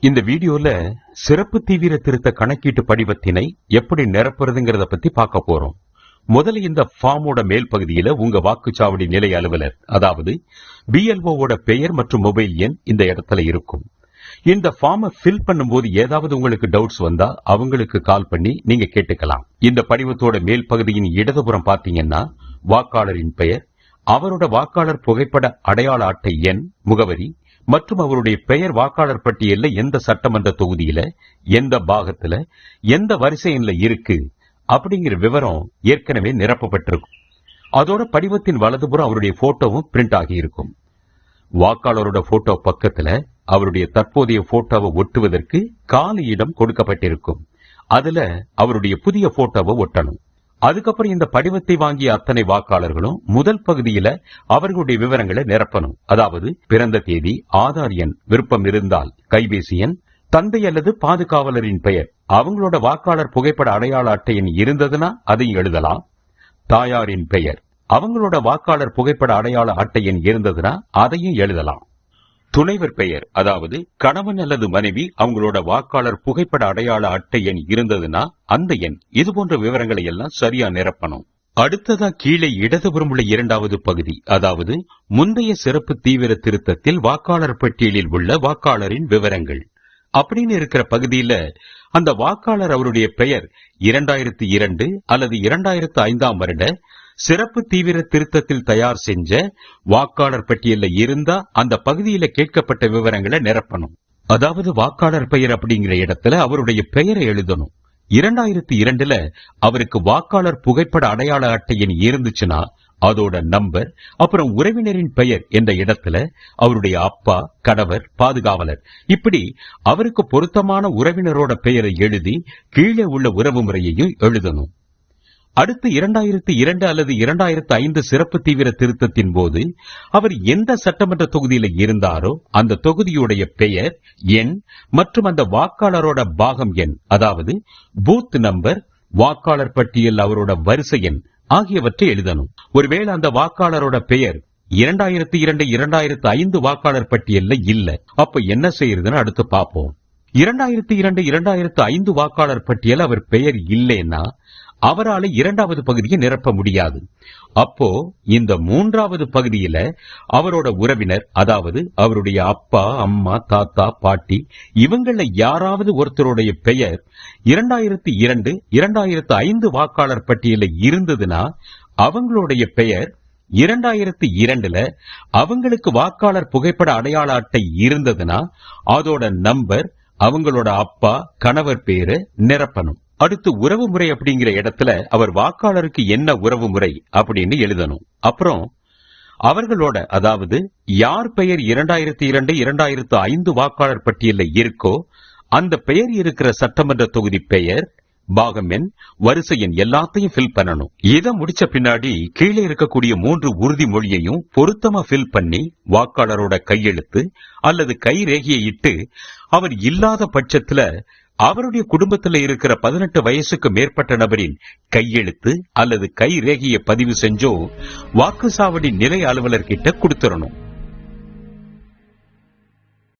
இந்த வீடியோல சிறப்பு தீவிர திருத்த கணக்கீட்டு படிவத்தினை எப்படி நிரப்புறதுங்கிறத பத்தி பார்க்க போறோம். முதல்ல இந்த ஃபார்மோட மேல் பகுதியில உங்க வாக்குச்சாவடி நிலைய அலுவலர், அதாவது BLOவோட பெயர் மற்றும் மொபைல் எண் இந்த இடத்துல இருக்கும். இந்த ஃபார்மை ஃபில் பண்ணும்போது ஏதாவது உங்களுக்கு டவுட்ஸ் வந்தா அவங்களுக்கு கால் பண்ணி நீங்க கேட்டுக்கலாம். இந்த படிவத்தோட மேல் பகுதியின் இடதுபுறம் பாத்தீங்கன்னா வாக்காளரின் பெயர், அவரோட வாக்காளர் புகைப்பட அடையாள அட்டை எண், முகவரி மற்றும் அவருடைய பெயர் வாக்காளர் பட்டியல்ல எந்த சட்டமன்ற தொகுதியில, எந்த பாகத்துல, எந்த வரிசை எண்ல இருக்கு அப்படிங்கிற விவரம் ஏற்கனவே நிரப்பப்பட்டிருக்கும். அதோட படிவத்தின் வலதுபுறம் அவருடைய போட்டோவும் பிரிண்ட் ஆகி இருக்கும். வாக்காளரோட போட்டோ பக்கத்துல அவருடைய தற்போதைய போட்டோவை ஒட்டுவதற்கு காலி இடம் கொடுக்கப்பட்டிருக்கும். அதுல அவருடைய புதிய போட்டோவை ஒட்டணும். அதுக்கப்புறம் இந்த படிவத்தை வாங்கிய அத்தனை வாக்காளர்களும் முதல் பகுதியில அவர்களுடைய விவரங்களை நிரப்பணும். அதாவது பிறந்த தேதி, ஆதார் எண், விருப்பம் இருந்தால் கைபேசி எண், தந்தை அல்லது பாதுகாவலரின் பெயர், அவங்களோட வாக்காளர் புகைப்பட அடையாள அட்டை எண் இருந்ததுன்னா அதையும் எழுதலாம். தாயாரின் பெயர், அவங்களோட வாக்காளர் புகைப்பட அடையாள அட்டை எண் இருந்ததுன்னா அதையும் எழுதலாம். துணைவர் பெயர், அதாவது கணவன் அல்லது மனைவி அவங்களோட வாக்காளர் புகைப்பட அடையாள அட்டை எண் இருந்ததுன்னா அந்த எண், இது போன்ற விவரங்களை எல்லாம் சரியா நிரப்பணும். அடுத்ததா கீழே இடதுபுறம் உள்ள இரண்டாவது பகுதி, அதாவது முந்தைய சிறப்பு தீவிர திருத்தத்தில் வாக்காளர் பட்டியலில் உள்ள வாக்காளரின் விவரங்கள் அப்படின்னு இருக்கிற பகுதியில அந்த வாக்காளர் அவருடைய பெயர் 2002 அல்லது 2005 வருட சிறப்பு தீவிர திருத்தத்தில் தயார் செஞ்ச வாக்காளர் பட்டியல்ல இருந்தா அந்த பகுதியில கேட்கப்பட்ட விவரங்களை நிரப்பணும். அதாவது வாக்காளர் பெயர் அப்படிங்கிற இடத்துல அவருடைய பெயரை எழுதணும். 2002ல அவருக்கு வாக்காளர் புகைப்பட அடையாள அட்டை எண் இருந்துச்சுன்னா அதோட நம்பர், அப்புறம் உறவினரின் பெயர் என்ற இடத்துல அவருடைய அப்பா, கணவர், பாதுகாவலர், இப்படி அவருக்கு பொருத்தமான உறவினரோட பெயரை எழுதி கீழே உள்ள உறவு முறையையும் எழுதணும். அடுத்து 2002 அல்லது 2005 சிறப்பு தீவிர திருத்தத்தின் போது அவர் எந்த சட்டமன்ற தொகுதியில இருந்தாரோ அந்த தொகுதியுடைய பெயர், எண் மற்றும் அந்த வாக்காளரோட பாகம் எண், அதாவது பூத் நம்பர், வாக்காளர் பட்டியல் அவரோட வரிசை எண் ஆகியவற்றை எழுதணும். ஒருவேளை அந்த வாக்காளரோட பெயர் 2002 2005 வாக்காளர் பட்டியல்ல இல்ல, அப்ப என்ன செய்யறதுன்னு அடுத்து பார்ப்போம். 2002 2005 வாக்காளர் பட்டியல் அவர் பெயர் இல்லைன்னா அவரால் இரண்டாவது பகுதியை நிரப்ப முடியாது. அப்போ இந்த மூன்றாவது பகுதியில அவரோட உறவினர், அதாவது அவருடைய அப்பா, அம்மா, தாத்தா, பாட்டி, இவங்கள யாராவது ஒருத்தருடைய பெயர் 2002 2005 வாக்காளர் பட்டியல இருந்ததுன்னா அவங்களுடைய பெயர் 2002ல அவங்களுக்கு வாக்காளர் புகைப்பட அடையாள அட்டை இருந்ததுன்னா அதோட நம்பர், அவங்களோட அப்பா, கணவர் பேரு நிரப்பணும். அடுத்து உறவு முறை அப்படிங்கிற இடத்துல அவர் வாக்காளருக்கு என்ன உறவு முறை அப்படின்னு எழுதணும். அப்புறம் அவர்களோட, அதாவது யார் பெயர் 2002 2005 வாக்காளர் பட்டியல்ல இருக்கோ அந்த பெயர் இருக்கிற சட்டமன்ற தொகுதி பெயர், பாகம் எண், வரிசை எண் எல்லாத்தையும் ஃபில் பண்ணணும். இதை முடிச்ச பின்னாடி கீழே இருக்கக்கூடிய 3 உறுதிமொழியையும் பொருத்தமா ஃபில் பண்ணி வாக்காளரோட கையெழுத்து அல்லது கை ரேகையை இட்டு, அவர் இல்லாத பட்சத்துல அவருடைய குடும்பத்தில் இருக்கிற 18 வயசுக்கு மேற்பட்ட நபரின் கையெழுத்து அல்லது கை ரேகையை பதிவு செஞ்சோ வாக்குச்சாவடி நிலைய அலுவலர்கிட்ட கொடுத்துடணும்.